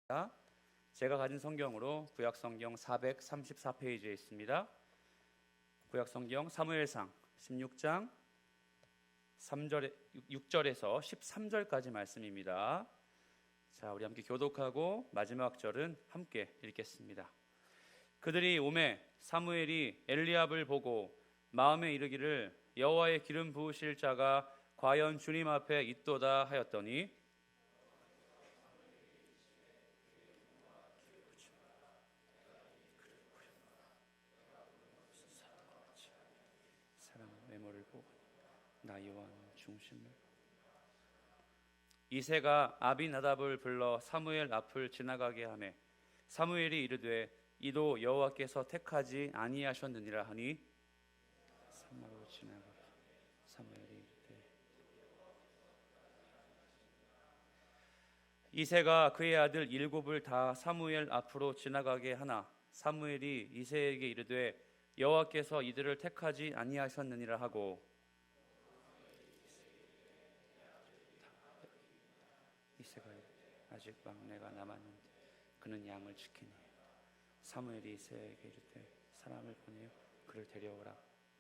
제가 가진 성경으로 구약성경 434페이지에 있습니다. 구약성경 사무엘상 16장 6절에서 13절까지 말씀입니다. 자, 우리 함께 교독하고 마지막 절은 함께 읽겠습니다. 그들이 오매 사무엘이 엘리압을 보고 마음에 이르기를 여호와의 기름 부으실 자가 과연 주님 앞에 있도다 하였더니 사람은 외모를 보고 나 여호와는 중심을. 이새가 아비나답을 불러 사무엘 앞을 지나가게 하매 사무엘이 이르되 이도 여호와께서 택하지 아니하셨느니라 하니 사마로 지나가게 사무엘이 이르되 이새가 그의 아들 7을 다 사무엘 앞으로 지나가게 하나 사무엘이 이새에게 이르되 여호와께서 이들을 택하지 아니하셨느니라 하고 이새가 아직 막내가 남았는데 그는 양을 지키니 사무엘이 이새에게 이르되 사람을 보내어 그를 데려오라.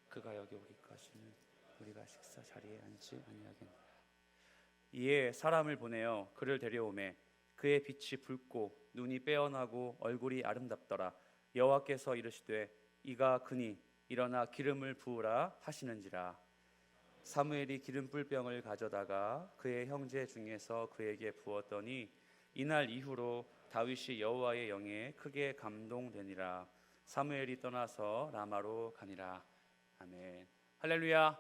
그가 여기 오기까지는 우리가 식사 자리에 앉지 아니하겠노라. 이에 사람을 보내어 그를 데려오매 그의 빛이 붉고 눈이 빼어나고 얼굴이 아름답더라. 여호와께서 이르시되 이가 그니 일어나 기름을 부으라 하시는지라. 사무엘이 기름 뿔병을 가져다가 그의 형제 중에서 그에게 부었더니 이날 이후로 다윗이 여호와의 영에 크게 감동되니라. 사무엘이 떠나서 라마로 가니라. 아멘. 할렐루야.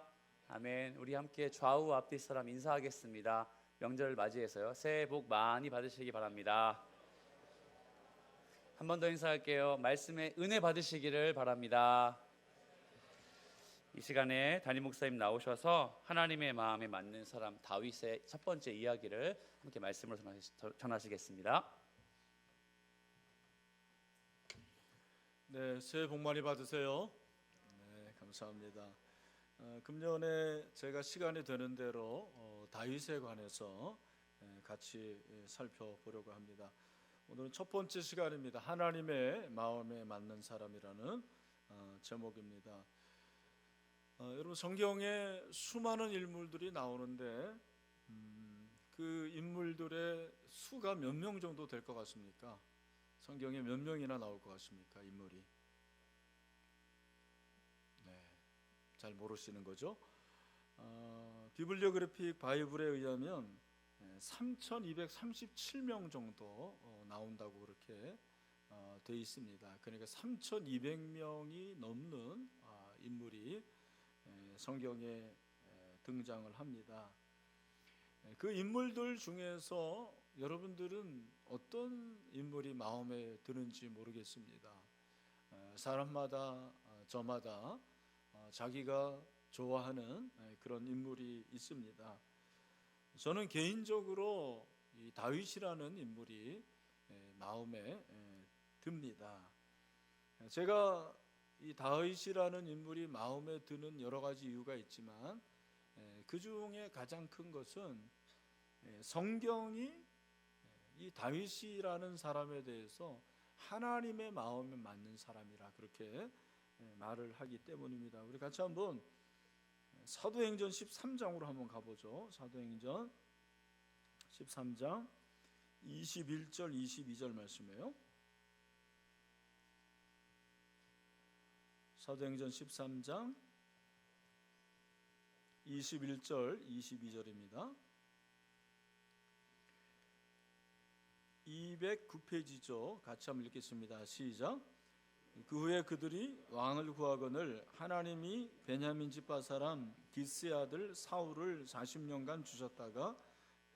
아멘. 우리 함께 좌우 앞뒤 사람 인사하겠습니다. 명절을 맞이해서요. 새해 복 많이 받으시기 바랍니다. 한 번 더 인사할게요. 말씀에 은혜 받으시기를 바랍니다. 이 시간에 담임 목사님 나오셔서 하나님의 마음에 맞는 사람 다윗의 첫 번째 이야기를 함께 말씀으로 전하시겠습니다. 네, 새해 복 많이 받으세요. 네, 감사합니다. 금년에 제가 시간이 되는 대로 다윗에 관해서 같이 살펴보려고 합니다. 오늘은 첫 번째 시간입니다. 하나님의 마음에 맞는 사람이라는 제목입니다. 여러분 성경에 수많은 인물들이 나오는데 그 인물들의 수가 몇 명 정도 될 것 같습니까? 성경에 몇 명이나 나올 것 같습니까? 인물이. 네, 잘 모르시는 거죠? 비블리오그래픽 바이블에 의하면 3,237명 정도 나온다고 그렇게 되어 있습니다. 그러니까 3,200명이 넘는 인물이 성경에 등장을 합니다. 그 인물들 중에서 여러분들은 어떤 인물이 마음에 드는지 모르겠습니다. 사람마다 저마다 자기가 좋아하는 그런 인물이 있습니다. 저는 개인적으로 이 다윗이라는 인물이 마음에 듭니다. 제가 이 다윗이라는 인물이 마음에 드는 여러 가지 이유가 있지만 그 중에 가장 큰 것은 성경이 이 다윗이라는 사람에 대해서 하나님의 마음에 맞는 사람이라 그렇게 말을 하기 때문입니다. 우리 같이 한번 사도행전 13장으로 한번 가보죠. 사도행전 13장 21절 22절 말씀이에요. 사도행전 13장 21절 22절입니다. 209페이지죠. 같이 한번 읽겠습니다. 시작. 그 후에 그들이 왕을 구하거늘 하나님이 베냐민 지파 사람 기스의 아들 사울을 40년간 주셨다가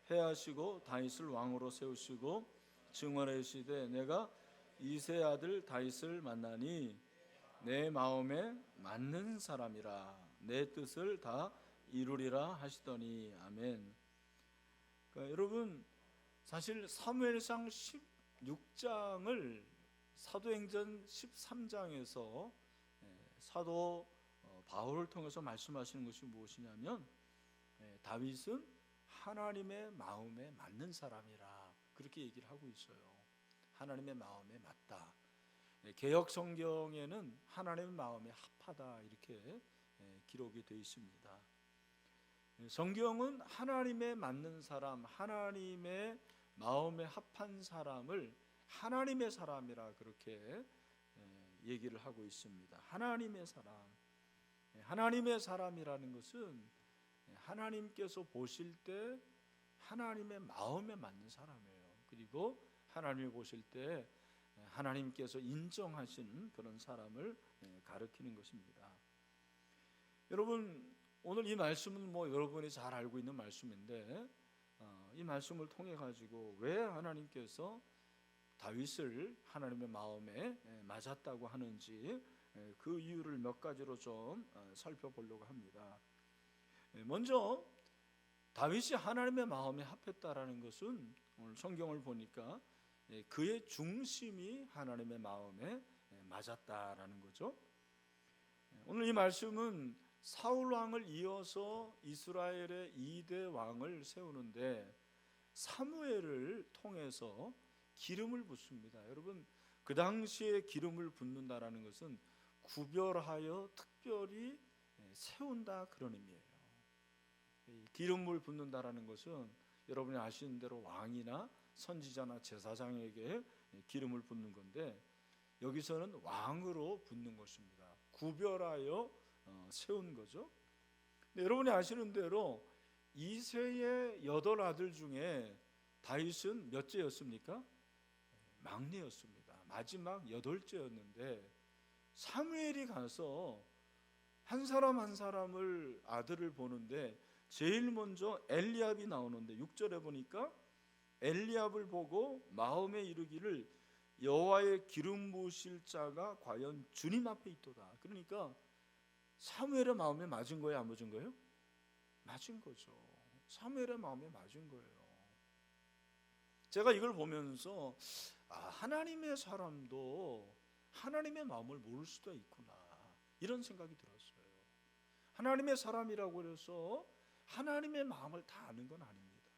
패하시고 다윗을 왕으로 세우시고 증언하시되 내가 이새의 아들 다윗을 만나니 내 마음에 맞는 사람이라 내 뜻을 다 이루리라 하시더니 아멘. 그러니까 여러분 사실 사무엘상 16장을 사도행전 13장에서 사도 바울을 통해서 말씀하시는 것이 무엇이냐면 다윗은 하나님의 마음에 맞는 사람이라 그렇게 얘기를 하고 있어요. 하나님의 마음에 맞다. 개역 성경에는 하나님의 마음에 합하다 이렇게 기록이 되어 있습니다. 성경은 하나님에 맞는 사람, 하나님의 마음에 합한 사람을 하나님의 사람이라 그렇게 얘기를 하고 있습니다. 하나님의 사람. 하나님의 사람이라는 것은 하나님께서 보실 때 하나님의 마음에 맞는 사람이에요. 그리고 하나님이 보실 때 하나님께서 인정하시는 그런 사람을 가리키는 것입니다. 여러분, 오늘 이 말씀은 여러분이 잘 알고 있는 말씀인데 이 말씀을 통해 가지고 왜 하나님께서 다윗을 하나님의 마음에 맞았다고 하는지 그 이유를 몇 가지로 좀 살펴보려고 합니다. 먼저 다윗이 하나님의 마음에 합했다라는 것은 오늘 성경을 보니까 그의 중심이 하나님의 마음에 맞았다라는 거죠. 오늘 이 말씀은 사울 왕을 이어서 이스라엘의 2대 왕을 세우는데 사무엘을 통해서 기름을 붓습니다. 여러분, 그 당시에 기름을 붓는다라는 것은 구별하여 특별히 세운다 그런 의미예요. 기름을 붓는다라는 것은 여러분이 아시는 대로 왕이나 선지자나 제사장에게 기름을 붓는 건데 여기서는 왕으로 붓는 것입니다. 구별하여 세운 거죠. 근데 여러분이 아시는 대로 이새의 8아들 중에 다윗은 몇째였습니까? 막내였습니다. 마지막 8째였는데 사무엘이 가서 한 사람 한 사람을 아들을 보는데 제일 먼저 엘리압이 나오는데 6절에 보니까 엘리압을 보고 마음에 이르기를 여호와의 기름 부으실 자가 과연 주님 앞에 있도다. 그러니까 사무엘의 마음에 맞은 거예요, 안 맞은 거예요? 맞은 거죠. 사무엘의 마음에 맞은 거예요. 제가 이걸 보면서 하나님의 사람도 하나님의 마음을 모를 수도 있구나 이런 생각이 들었어요. 하나님의 사람이라고 해서 하나님의 마음을 다 아는 건 아닙니다.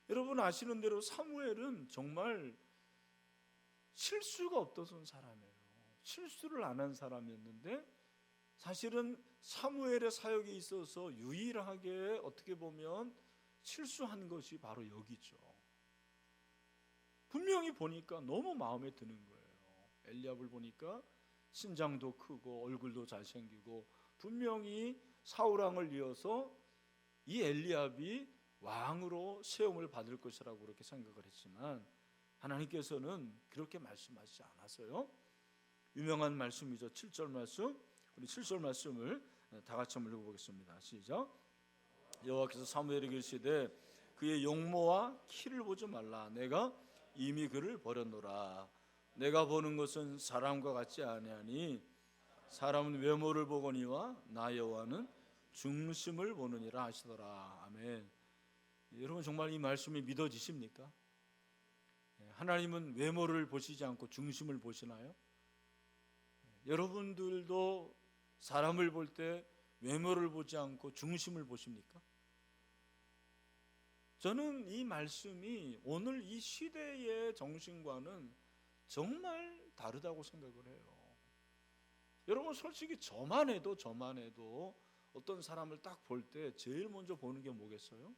여러분 아시는 대로 사무엘은 정말 실수가 없던 사람이에요. 실수를 안 한 사람이었는데 사실은 사무엘의 사역에 있어서 유일하게 어떻게 보면 실수한 것이 바로 여기죠. 분명히 보니까 너무 마음에 드는 거예요. 엘리압을 보니까 신장도 크고 얼굴도 잘생기고 분명히 사울 왕을 이어서 이 엘리압이 왕으로 세움을 받을 것이라고 그렇게 생각을 했지만 하나님께서는 그렇게 말씀하시지 않았어요. 유명한 말씀이죠. 7절 말씀. 우리 7절 말씀을 다 같이 한번 읽어보겠습니다. 시작. 여호와께서 사무엘에게 이르시되 그의 용모와 키를 보지 말라. 내가 이미 그를 버렸노라. 내가 보는 것은 사람과 같지 아니하니 사람은 외모를 보거니와 나 여호와는 중심을 보느니라 하시더라. 아멘. 여러분 정말 이 말씀이 믿어지십니까? 하나님은 외모를 보시지 않고 중심을 보시나요? 여러분들도 사람을 볼 때 외모를 보지 않고 중심을 보십니까? 저는 이 말씀이 오늘 이 시대의 정신과는 정말 다르다고 생각을 해요. 여러분 솔직히 저만 해도 어떤 사람을 딱 볼 때 제일 먼저 보는 게 뭐겠어요?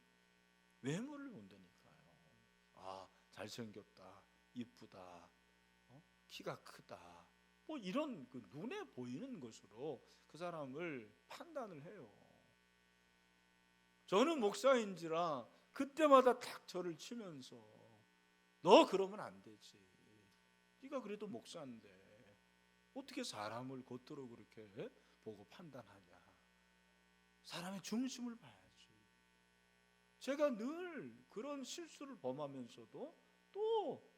외모를 본다니까요. 잘생겼다, 이쁘다, 키가 크다, 이런 그 눈에 보이는 것으로 그 사람을 판단을 해요. 저는 목사인지라 그때마다 탁 저를 치면서 너 그러면 안 되지. 네가 그래도 목사인데 어떻게 사람을 겉으로 그렇게 보고 판단하냐. 사람의 중심을 봐야지. 제가 늘 그런 실수를 범하면서도 또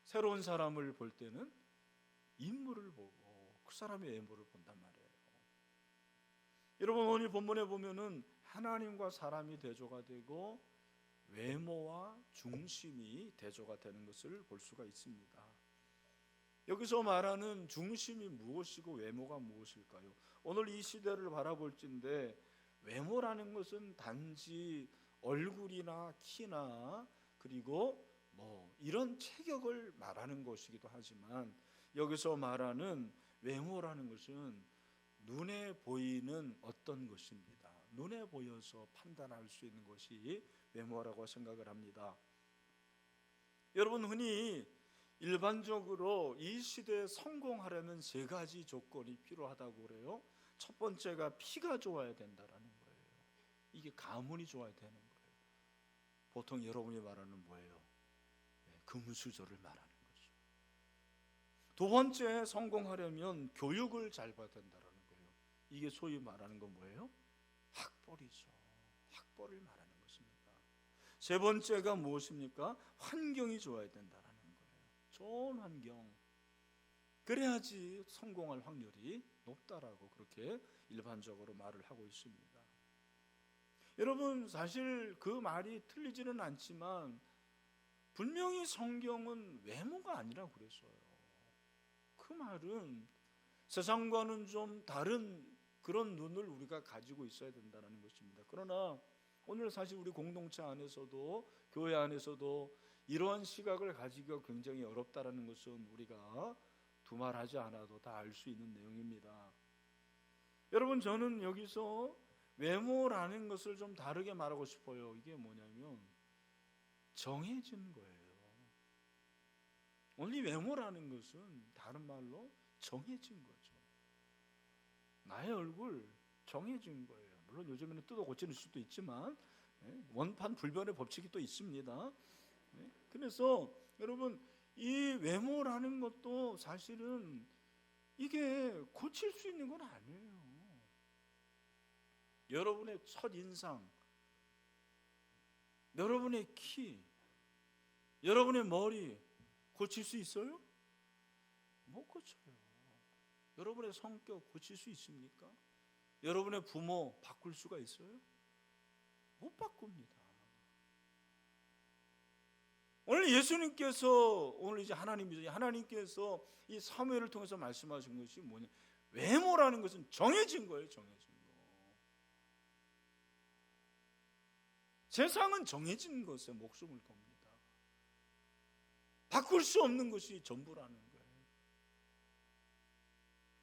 새로운 사람을 볼 때는 인물을 보고 그 사람의 외모를 본단 말이에요. 여러분 오늘 본문에 보면은 하나님과 사람이 대조가 되고 외모와 중심이 대조가 되는 것을 볼 수가 있습니다. 여기서 말하는 중심이 무엇이고 외모가 무엇일까요? 오늘 이 시대를 바라볼진데 외모라는 것은 단지 얼굴이나 키나 그리고 이런 체격을 말하는 것이기도 하지만 여기서 말하는 외모라는 것은 눈에 보이는 어떤 것입니다. 눈에 보여서 판단할 수 있는 것이 외모라고 생각을 합니다. 여러분, 흔히 일반적으로 이 시대에 성공하려면 세 가지 조건이 필요하다고 그래요. 첫 번째가 피가 좋아야 된다라는 거예요. 이게 가문이 좋아야 되는 거예요. 보통 여러분이 말하는 뭐예요? 금수저를 말하는 거죠. 두 번째, 성공하려면 교육을 잘 받아야 된다라는 거예요. 이게 소위 말하는 건 뭐예요? 학벌이죠. 학벌을 말하는 것입니다. 세 번째가 무엇입니까? 환경이 좋아야 된다라는 거예요. 좋은 환경. 그래야지 성공할 확률이 높다라고 그렇게 일반적으로 말을 하고 있습니다. 여러분, 사실 그 말이 틀리지는 않지만 분명히 성경은 외모가 아니라고 그랬어요. 그 말은 세상과는 좀 다른 그런 눈을 우리가 가지고 있어야 된다는 것입니다. 그러나 오늘 사실 우리 공동체 안에서도 교회 안에서도 이러한 시각을 가지기가 굉장히 어렵다는 것은 우리가 두말하지 않아도 다 알 수 있는 내용입니다. 여러분, 저는 여기서 외모라는 것을 좀 다르게 말하고 싶어요. 이게 뭐냐면 정해진 거예요. 오늘 외모라는 것은 다른 말로 정해진 거죠. 나의 얼굴 정해진 거예요. 물론 요즘에는 뜯어 고치는 수도 있지만 원판 불변의 법칙이 또 있습니다. 그래서 여러분, 이 외모라는 것도 사실은 이게 고칠 수 있는 건 아니에요. 여러분의 첫인상, 여러분의 키, 여러분의 머리 고칠 수 있어요? 못 고쳐요. 여러분의 성격 고칠 수 있습니까? 여러분의 부모 바꿀 수가 있어요? 못 바꿉니다. 오늘 예수님께서, 오늘 이제 하나님께서 이 사무엘을 통해서 말씀하신 것이 뭐냐? 외모라는 것은 정해진 거예요. 정해진 거. 세상은 정해진 것에 목숨을 겁니다. 바꿀 수 없는 것이 전부라는 거예요.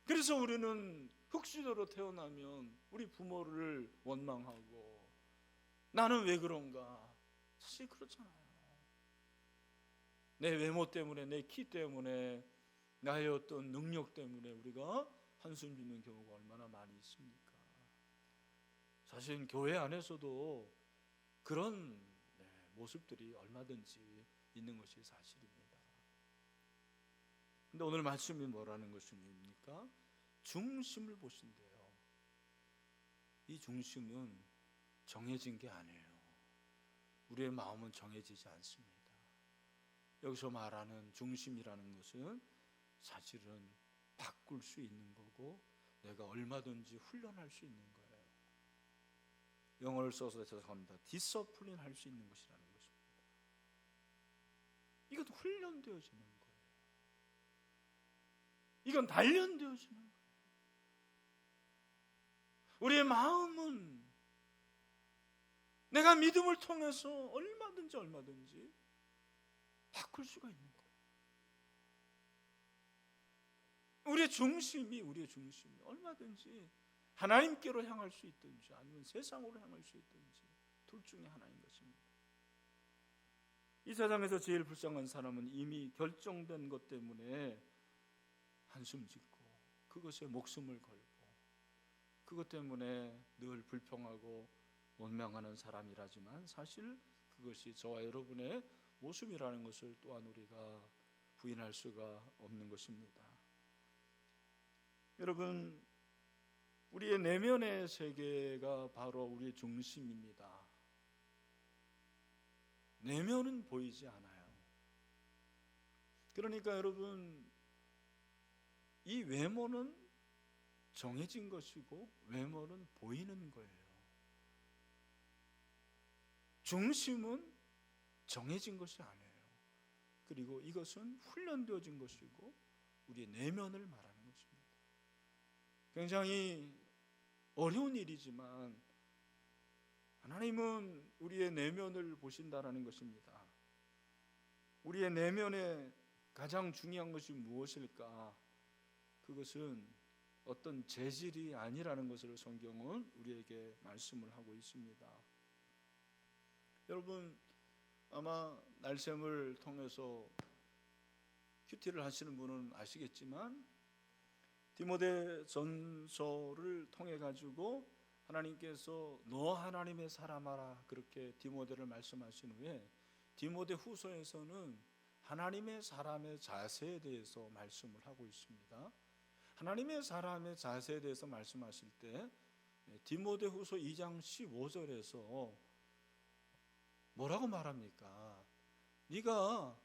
그래서 우리는 흙수저로 태어나면 우리 부모를 원망하고 나는 왜 그런가? 사실 그렇잖아요. 내 외모 때문에, 내 키 때문에, 나의 어떤 능력 때문에 우리가 한숨 짓는 경우가 얼마나 많이 있습니까? 사실 교회 안에서도 그런 모습들이 얼마든지 있는 것이 사실입니다. 근데 오늘 말씀이 뭐라는 것입니까? 중심을 보신대요. 이 중심은 정해진 게 아니에요. 우리의 마음은 정해지지 않습니다. 여기서 말하는 중심이라는 것은 사실은 바꿀 수 있는 거고 내가 얼마든지 훈련할 수 있는 거예요. 영어를 써서 죄송합니다. 디서플린 할 수 있는 것이라는 것입니다. 이것도 훈련되어지는 거예요. 이건 단련되어지는 거예요. 우리의 마음은 내가 믿음을 통해서 얼마든지 바꿀 수가 있는 거예요. 우리의 중심이 얼마든지 하나님께로 향할 수 있든지 아니면 세상으로 향할 수 있든지 둘 중에 하나인 것입니다. 이 세상에서 제일 불쌍한 사람은 이미 결정된 것 때문에 한숨 짓고 그것에 목숨을 걸고 그것 때문에 늘 불평하고 원망하는 사람이라지만 사실 그것이 저와 여러분의 모습이라는 것을 또한 우리가 부인할 수가 없는 것입니다. 여러분, 우리의 내면의 세계가 바로 우리의 중심입니다. 내면은 보이지 않아요. 그러니까 여러분, 이 외모는 정해진 것이고 외모는 보이는 거예요. 중심은 정해진 것이 아니에요. 그리고 이것은 훈련되어진 것이고 우리의 내면을 말하는 것입니다. 굉장히 어려운 일이지만 하나님은 우리의 내면을 보신다라는 것입니다. 우리의 내면에 가장 중요한 것이 무엇일까? 그것은 어떤 재질이 아니라는 것을 성경은 우리에게 말씀을 하고 있습니다. 여러분 아마 날샘을 통해서 큐티를 하시는 분은 아시겠지만 디모데전서를 통해 가지고 하나님께서 너 하나님의 사람아라 그렇게 디모데를 말씀하신 후에 디모데 후서에서는 하나님의 사람의 자세에 대해서 말씀을 하고 있습니다. 하나님의 사람의 자세에 대해서 말씀하실 때 디모데 후서 2장 15절에서 뭐라고 말합니까? 네가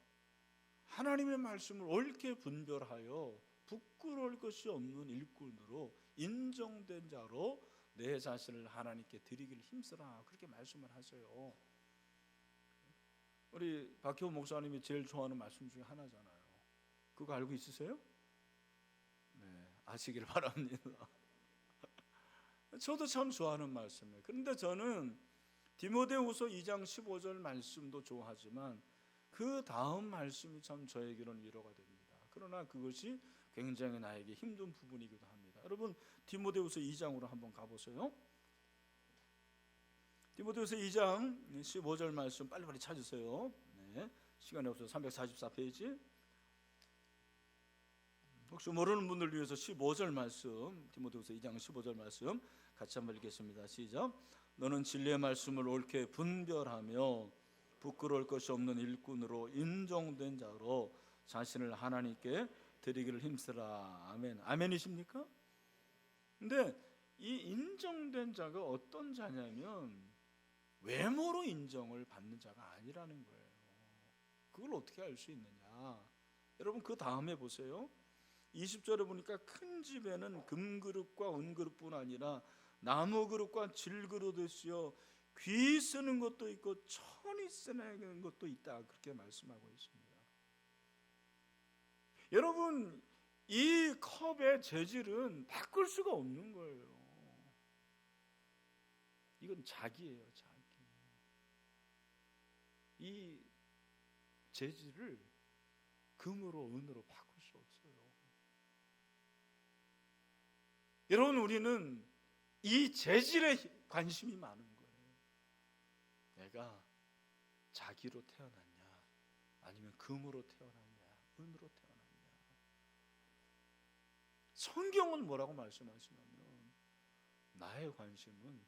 하나님의 말씀을 옳게 분별하여 부끄러울 것이 없는 일꾼으로 인정된 자로 내 자신을 하나님께 드리기를 힘쓰라 그렇게 말씀을 하세요. 우리 박효 목사님이 제일 좋아하는 말씀 중에 하나잖아요. 그거 알고 있으세요? 네, 아시길 바랍니다. 저도 참 좋아하는 말씀이에요. 그런데 저는 디모데후서 2장 15절 말씀도 좋아하지만 그 다음 말씀이 참 저에게는 위로가 됩니다. 그러나 그것이 굉장히 나에게 힘든 부분이기도 합니다. 여러분 디모데후서 2장으로 한번 가보세요. 디모데후서 2장 15절 말씀 빨리빨리 찾으세요. 네, 시간이 없어서 344페이지. 혹시 모르는 분들 위해서 15절 말씀, 디모데후서 2장 15절 말씀 같이 한번 읽겠습니다. 시작. 너는 진리의 말씀을 옳게 분별하며 부끄러울 것이 없는 일꾼으로 인정된 자로 자신을 하나님께 드리기를 힘쓰라. 아멘. 아멘이십니까? 근데 이 인정된 자가 어떤 자냐면 외모로 인정을 받는 자가 아니라는 거예요. 그걸 어떻게 알 수 있느냐? 여러분 그 다음에 보세요. 20절에 보니까 큰 집에는 금그릇과 은그릇뿐 아니라 나무그릇과 질그릇이 있으여 귀 쓰는 것도 있고 천이 쓰는 것도 있다 그렇게 말씀하고 있습니다. 여러분 이 컵의 재질은 바꿀 수가 없는 거예요. 이건 자기예요, 자기. 이 재질을 금으로 은으로 바꿀 수 없어요. 여러분 우리는 이 재질에 관심이 많은 거예요. 내가 자기로 태어났냐 아니면 금으로 태어났냐 은으로 태어났냐. 성경은 뭐라고 말씀하시냐면 나의 관심은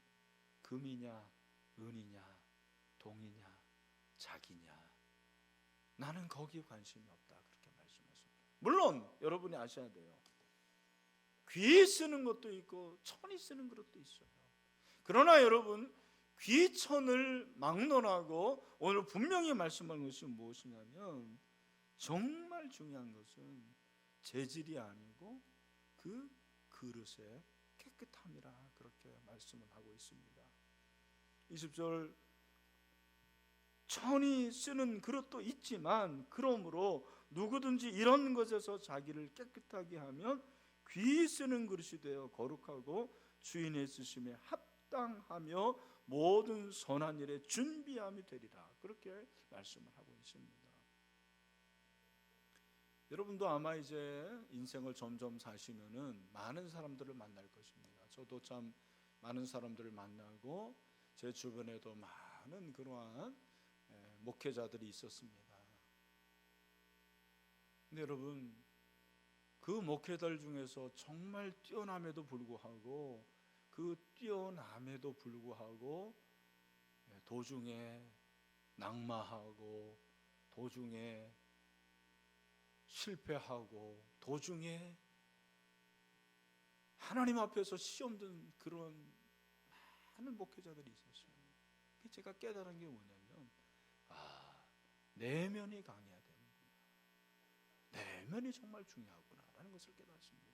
금이냐 은이냐 동이냐 자기냐 나는 거기에 관심이 없다 그렇게 말씀하십니다. 물론 여러분이 아셔야 돼요. 귀 쓰는 것도 있고 천이 쓰는 것도 있어요. 그러나 여러분 귀천을 막론하고 오늘 분명히 말씀하는 것이 무엇이냐면 정말 중요한 것은 재질이 아니고 그 그릇의 깨끗함이라 그렇게 말씀을 하고 있습니다. 20절 천이 쓰는 그릇도 있지만 그러므로 누구든지 이런 것에서 자기를 깨끗하게 하면 귀 쓰는 그릇이 되어 거룩하고 주인의 쓰심에 합당하며 모든 선한 일에 준비함이 되리라 그렇게 말씀을 하고 있습니다. 여러분도 아마 이제 인생을 점점 사시면은 많은 사람들을 만날 것입니다. 저도 참 많은 사람들을 만나고 제 주변에도 많은 그러한 목회자들이 있었습니다. 근데 여러분 그 목회자들 중에서 정말 뛰어남에도 불구하고 그 뛰어남에도 불구하고 도중에 낙마하고 도중에 실패하고 도중에 하나님 앞에서 시험 든 그런 많은 목회자들이 있었어요. 제가 깨달은 게 뭐냐면 내면이 강해야 되는구나. 내면이 정말 중요하구나라는 것을 깨달았습니다.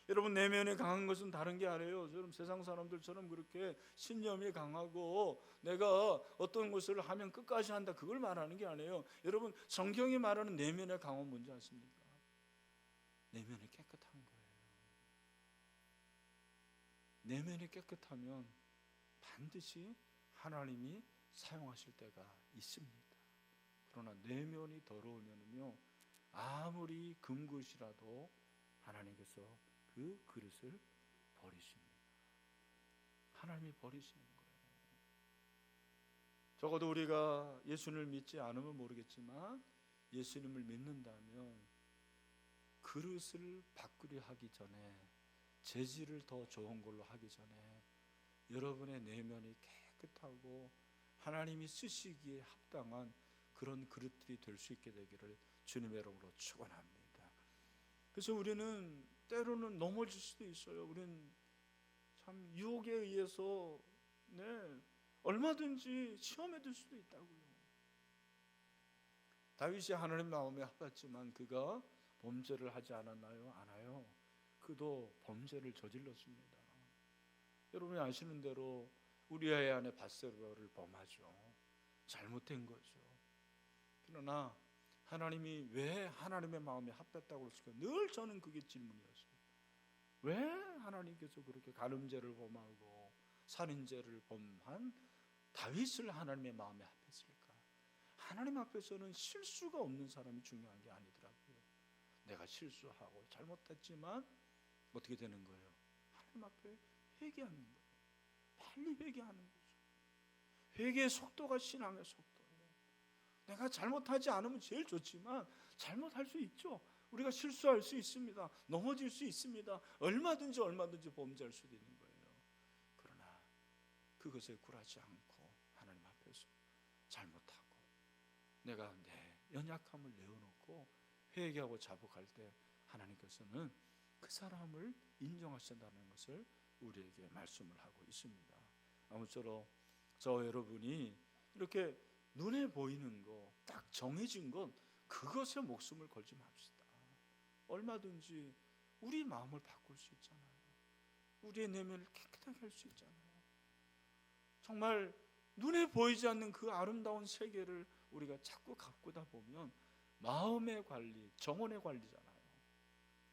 여러분 내면이 강한 것은 다른 게 아니에요. 여러분 세상 사람들처럼 그렇게 신념이 강하고 내가 어떤 것을 하면 끝까지 한다 그걸 말하는 게 아니에요. 여러분 성경이 말하는 내면의 강은 뭔지 아십니까? 내면이 깨끗한 거예요. 내면이 깨끗하면 반드시 하나님이 사용하실 때가 있습니다. 그러나 내면이 더러우면요 아무리 금그릇이라도 하나님께서 그 그릇을 버리십니다. 하나님이 버리시는 거예요. 적어도 우리가 예수님을 믿지 않으면 모르겠지만 예수님을 믿는다면 그릇을 바꾸려 하기 전에, 재질을 더 좋은 걸로 하기 전에 여러분의 내면이 깨끗하고 하나님이 쓰시기에 합당한 그런 그릇들이 될 수 있게 되기를 주님의 이름으로 축원합니다. 그래서 우리는 때로는 넘어질 수도 있어요. 우리는 참 유혹에 의해서 얼마든지 시험에 들 수도 있다고요. 다윗이 하나님 마음에 합했지만 그가 범죄를 하지 않았나요? 않아요. 그도 범죄를 저질렀습니다. 여러분이 아시는 대로 우리아의 아내 밧세바를 범하죠. 잘못된 거죠. 그러나 하나님이 왜 하나님의 마음에 합했다고 했을까? 늘 저는 그게 질문이었어요. 왜 하나님께서 그렇게 간음죄를 범하고 살인죄를 범한 다윗을 하나님의 마음에 합했을까? 하나님 앞에서는 실수가 없는 사람이 중요한 게 아니더라고요. 내가 실수하고 잘못했지만 어떻게 되는 거예요? 하나님 앞에 회개하는 거예요. 빨리 회개하는 거죠. 회개의 속도가 신앙의 속도예요. 내가 잘못하지 않으면 제일 좋지만 잘못할 수 있죠. 우리가 실수할 수 있습니다. 넘어질 수 있습니다. 얼마든지 범죄할 수도 있는 거예요. 그러나 그것에 굴하지 않고 하나님 앞에서 잘못하고 내가 내 연약함을 내어놓고 회개하고 자복할 때 하나님께서는 그 사람을 인정하신다는 것을 우리에게 말씀을 하고 있습니다. 아무쪼록 저 여러분이 이렇게 눈에 보이는 거 딱 정해진 건 그것에 목숨을 걸지 맙시다. 얼마든지 우리 마음을 바꿀 수 있잖아요. 우리의 내면을 깨끗하게 할 수 있잖아요. 정말 눈에 보이지 않는 그 아름다운 세계를 우리가 자꾸 가꾸다 보면 마음의 관리, 정원의 관리잖아요.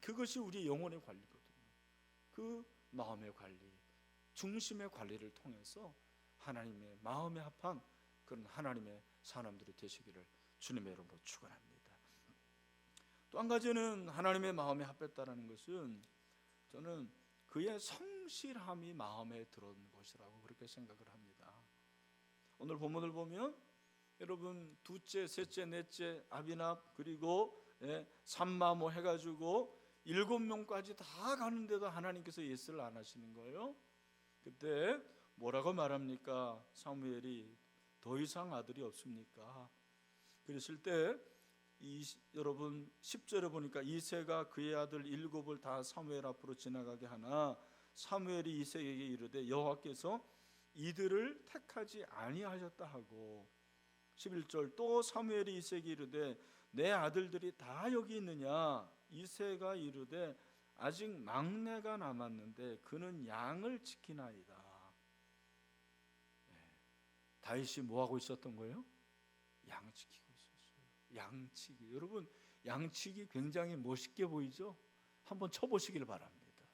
그것이 우리 영혼의 관리거든요. 그 마음의 관리, 중심의 관리를 통해서 하나님의 마음에 합한 그런 하나님의 사람들이 되시기를 주님의 이름으로 축원합니다. 또 한 가지는 하나님의 마음에 합했다는 것은 저는 그의 성실함이 마음에 들어온 것이라고 그렇게 생각을 합니다. 오늘 본문을 보면 여러분 둘째, 셋째, 넷째 아비납 그리고 삼마 뭐 해가지고 7명까지 다 가는데도 하나님께서 예스를 안 하시는 거예요. 그때 뭐라고 말합니까? 사무엘이 더 이상 아들이 없습니까? 그랬을 때 여러분 10절에 보니까 이새가 그의 아들 7을 다 사무엘 앞으로 지나가게 하나 사무엘이 이새에게 이르되 여호와께서 이들을 택하지 아니하셨다 하고 11절 또 사무엘이 이새에게 이르되 내 아들들이 다 여기 있느냐? 이새가 이르되 아직 막내가 남았는데 그는 양을 지키나이다. 다윗이 뭐하고 있었던 거예요? 양 지키고 있었어요. 양치기. 여러분 양치기 굉장히 멋있게 보이죠? 한번 쳐보시길 바랍니다.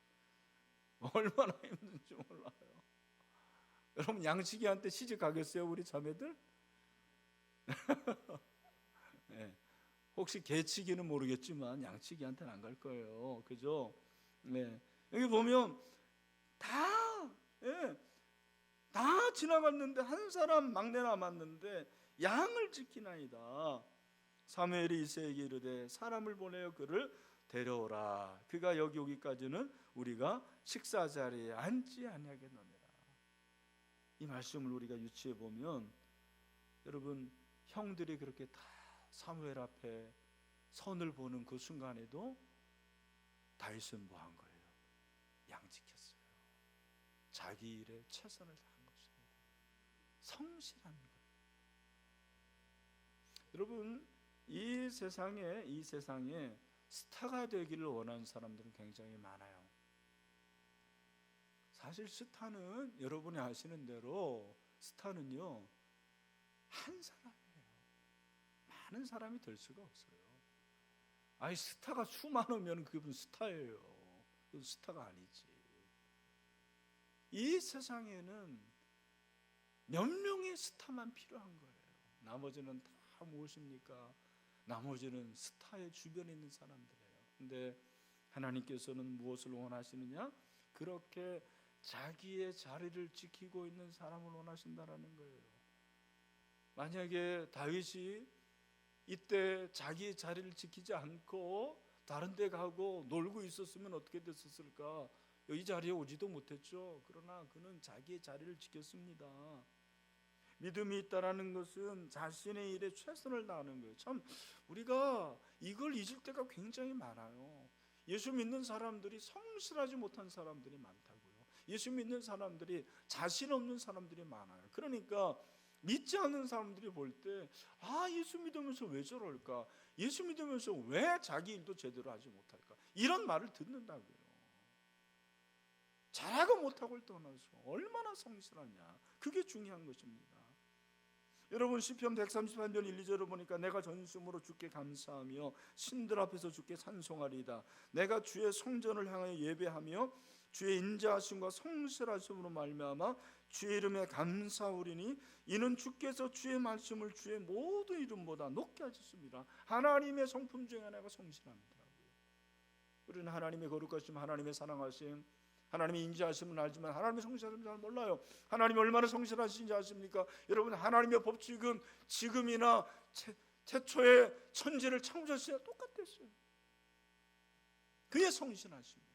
얼마나 힘든지 몰라요. 여러분 양치기한테 시집 가겠어요? 우리 자매들? 네. 혹시 개치기는 모르겠지만 양치기한테는 안 갈 거예요. 그죠? 네. 여기 보면 다 지나갔는데 한 사람 막내 남았는데 양을 지키나이다. 사무엘이 이새에게 이르되 사람을 보내어 그를 데려오라. 그가 여기 오기까지는 우리가 식사 자리에 앉지 아니하겠느니라. 이 말씀을 우리가 유추해 보면 여러분 형들이 그렇게 다 사무엘 앞에 선을 보는 그 순간에도 다윗은 뭐 한 거예요? 양 지켰어요. 자기 일에 최선을 다한 것입니다. 성실한 것. 여러분 이 세상에 스타가 되기를 원하는 사람들은 굉장히 많아요. 사실 스타는 여러분이 아시는 대로 스타는요 한 사람이에요. 많은 사람이 될 수가 없어요. 아니 스타가 수많으면 그분 스타예요. 그건 스타가 아니지. 이 세상에는 몇 명의 스타만 필요한 거예요. 나머지는 다 다 무엇입니까? 나머지는 스타의 주변에 있는 사람들이에요. 근데 하나님께서는 무엇을 원하시느냐? 그렇게 자기의 자리를 지키고 있는 사람을 원하신다라는 거예요. 만약에 다윗이 이때 자기의 자리를 지키지 않고 다른 데 가고 놀고 있었으면 어떻게 됐었을까? 이 자리에 오지도 못했죠. 그러나 그는 자기의 자리를 지켰습니다. 믿음이 있다라는 것은 자신의 일에 최선을 다하는 거예요. 참 우리가 이걸 잊을 때가 굉장히 많아요. 예수 믿는 사람들이 성실하지 못한 사람들이 많다고요. 예수 믿는 사람들이 자신 없는 사람들이 많아요. 그러니까 믿지 않는 사람들이 볼 때 예수 믿으면서 왜 저럴까? 예수 믿으면서 왜 자기 일도 제대로 하지 못할까? 이런 말을 듣는다고요. 잘하고 못하고를 떠나서 얼마나 성실하냐, 그게 중요한 것입니다. 여러분 시편 138편 1, 2절을 보니까 내가 전심으로 주께 감사하며 신들 앞에서 주께 찬송하리이다. 내가 주의 성전을 향하여 예배하며 주의 인자하심과 성실하심으로 말미암아 주의 이름에 감사하리니 이는 주께서 주의 말씀을 주의 모든 이름보다 높게 하셨습니다. 하나님의 성품 중에 하나가 성실합니다. 우리는 하나님의 거룩하심, 하나님의 사랑하심, 하나님의 인자하심은 알지만 하나님의 성실하심은 잘 몰라요. 하나님이 얼마나 성실하신지 아십니까? 여러분 하나님의 법칙은 지금이나 태초에 천지를 창조하실 때 똑같았어요. 그의 성실하십니다.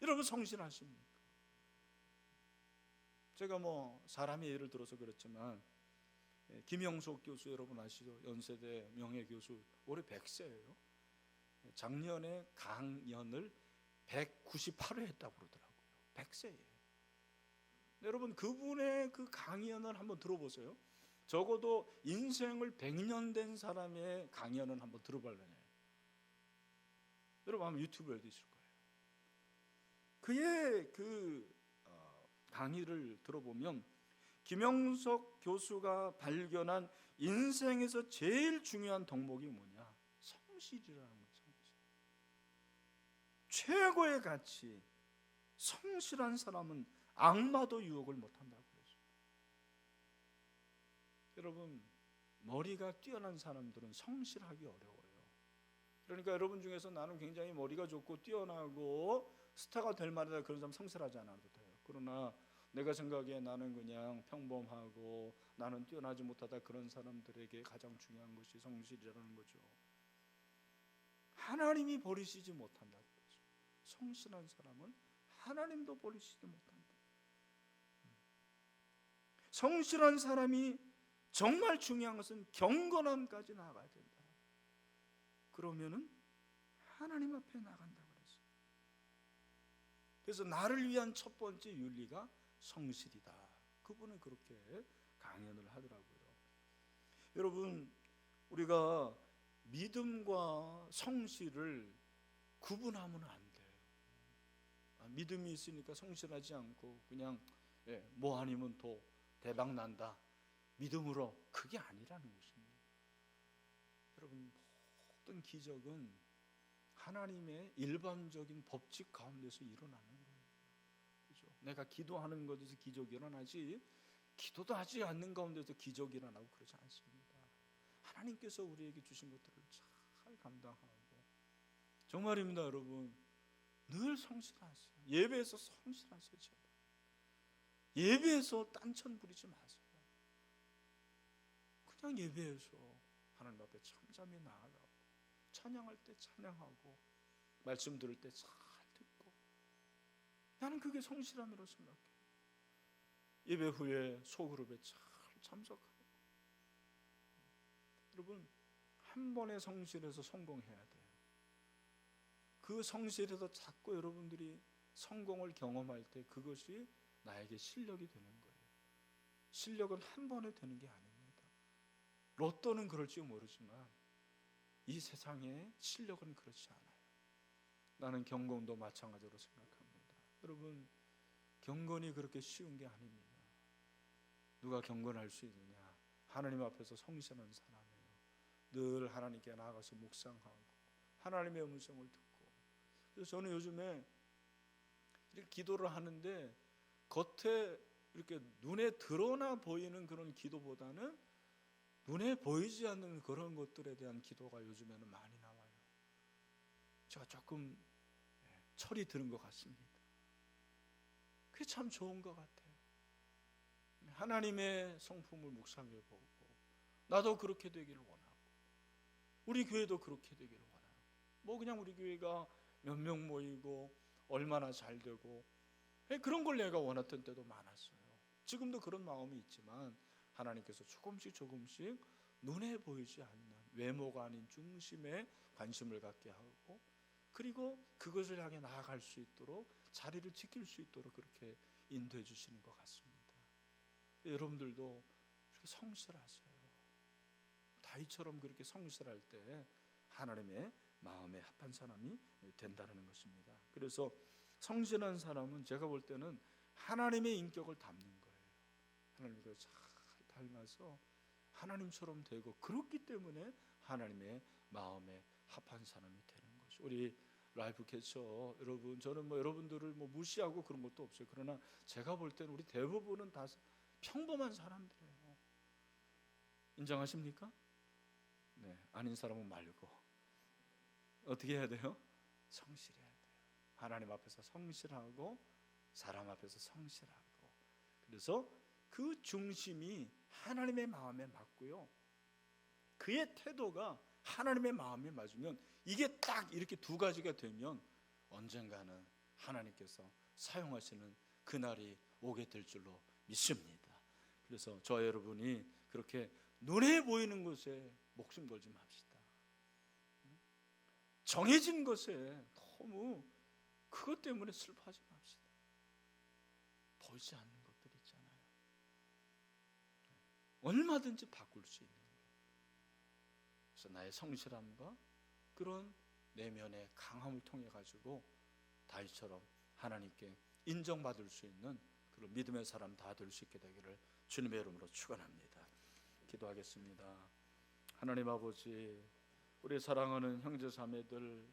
여러분 성실하십니까? 제가 사람의 예를 들어서 그렇지만 김영석 교수 여러분 아시죠? 연세대 명예교수 올해 100세예요. 작년에 강연을 198회 했다고 그러더라고요. 100세예요. 여러분 그분의 그 강연을 한번 들어보세요. 적어도 인생을 100년 된 사람의 강연은 한번 들어볼래요. 여러분 한번 유튜브에도 있을 거예요. 그의 그 강의를 들어보면 김영석 교수가 발견한 인생에서 제일 중요한 덕목이 뭐냐? 성실이라는 거예요. 최고의 가치, 성실한 사람은 악마도 유혹을 못한다고 그랬어요. 여러분 머리가 뛰어난 사람들은 성실하기 어려워요. 그러니까 여러분 중에서 나는 굉장히 머리가 좋고 뛰어나고 스타가 될 만하다 그런 사람 성실하지 않아도 돼요. 그러나 내가 생각에 나는 그냥 평범하고 나는 뛰어나지 못하다 그런 사람들에게 가장 중요한 것이 성실이라는 거죠. 하나님이 버리시지 못한다고 그랬어요. 성실한 사람은 하나님도 버리시지 못한다. 성실한 사람이 정말 중요한 것은 경건함까지 나아가야 된다. 그러면은 하나님 앞에 나간다고 그랬어요. 그래서 나를 위한 첫 번째 윤리가 성실이다. 그분은 그렇게 강연을 하더라고요. 여러분 우리가 믿음과 성실을 구분하면 안 돼요. 믿음이 있으니까 성실하지 않고 그냥 뭐 아니면 또 대박 난다. 믿음으로 그게 아니라는 것입니다. 여러분 모든 기적은 하나님의 일반적인 법칙 가운데서 일어나는 거예요. 그렇죠? 내가 기도하는 것에서 기적이 일어나지 기도도 하지 않는 가운데서 기적이 일어나고 그러지 않습니다. 하나님께서 우리에게 주신 것들을 잘 감당하고 정말입니다. 여러분 늘 성실하세요. 예배에서 성실하세요. 제발. 예배에서 딴천 부리지 마세요. 그냥 예배에서 하나님 앞에 잠잠히 나아가고 찬양할 때 찬양하고 말씀 들을 때 잘 듣고 나는 그게 성실함이라고 생각해요. 예배 후에 소그룹에 잘 참석하고 여러분 한 번의 성실에서 성공해야 돼요. 그 성실에서 자꾸 여러분들이 성공을 경험할 때 그것이 나에게 실력이 되는 거예요. 실력은 한 번에 되는 게 아닙니다. 로또는 그럴지 모르지만 이 세상의 실력은 그렇지 않아요. 나는 경건도 마찬가지로 생각합니다. 여러분 경건이 그렇게 쉬운 게 아닙니다. 누가 경건할 수 있느냐? 하나님 앞에서 성실한 사람이에요. 늘 하나님께 나아가서 묵상하고 하나님의 음성을 듣고. 그래서 저는 요즘에 이렇게 기도를 하는데 겉에 이렇게 눈에 드러나 보이는 그런 기도보다는 눈에 보이지 않는 그런 것들에 대한 기도가 요즘에는 많이 나와요. 제가 조금 철이 드는 것 같습니다. 그게 참 좋은 것 같아요. 하나님의 성품을 묵상해 보고, 나도 그렇게 되기를 원하고, 우리 교회도 그렇게 되기를 원하고, 뭐 그냥 우리 교회가 몇 명 모이고 얼마나 잘 되고 그런 걸 내가 원했던 때도 많았어요. 지금도 그런 마음이 있지만 하나님께서 조금씩 눈에 보이지 않는 외모가 아닌 중심에 관심을 갖게 하고, 그리고 그것을 향해 나아갈 수 있도록, 자리를 지킬 수 있도록 그렇게 인도해 주시는 것 같습니다. 여러분들도 그렇게 성실하세요. 다윗처럼 그렇게 성실할 때 하나님의 마음에 합한 사람이 된다는 것입니다. 그래서 성실한 사람은 제가 볼 때는 하나님의 인격을 담는 거예요. 하나님을 잘 닮아서 하나님처럼 되고, 그렇기 때문에 하나님의 마음에 합한 사람이 되는 것이. 우리 라이프 캐쳐 여러분, 저는 뭐 여러분들을 뭐 무시하고 그런 것도 없어요. 그러나 제가 볼 때는 우리 대부분은 다 평범한 사람들이에요. 인정하십니까? 네, 아닌 사람은 말고 어떻게 해야 돼요? 성실해야 돼요. 하나님 앞에서 성실하고 사람 앞에서 성실하고. 그래서 그 중심이 하나님의 마음에 맞고요, 그의 태도가 하나님의 마음에 맞으면, 이게 딱 이렇게 두 가지가 되면 언젠가는 하나님께서 사용하시는 그날이 오게 될 줄로 믿습니다. 그래서 저와 여러분이 그렇게 눈에 보이는 것에 목숨 걸지 맙시다. 정해진 것에 너무 그것 때문에 슬퍼하지 맙시다. 보이지 않는 것들 있잖아요. 얼마든지 바꿀 수 있는 거예요. 그래서 나의 성실함과 그런 내면의 강함을 통해 가지고 다윗처럼 하나님께 인정받을 수 있는 그런 믿음의 사람 다 될 수 있게 되기를 주님의 이름으로 축원합니다. 기도하겠습니다. 하나님 아버지, 우리 사랑하는 형제 자매들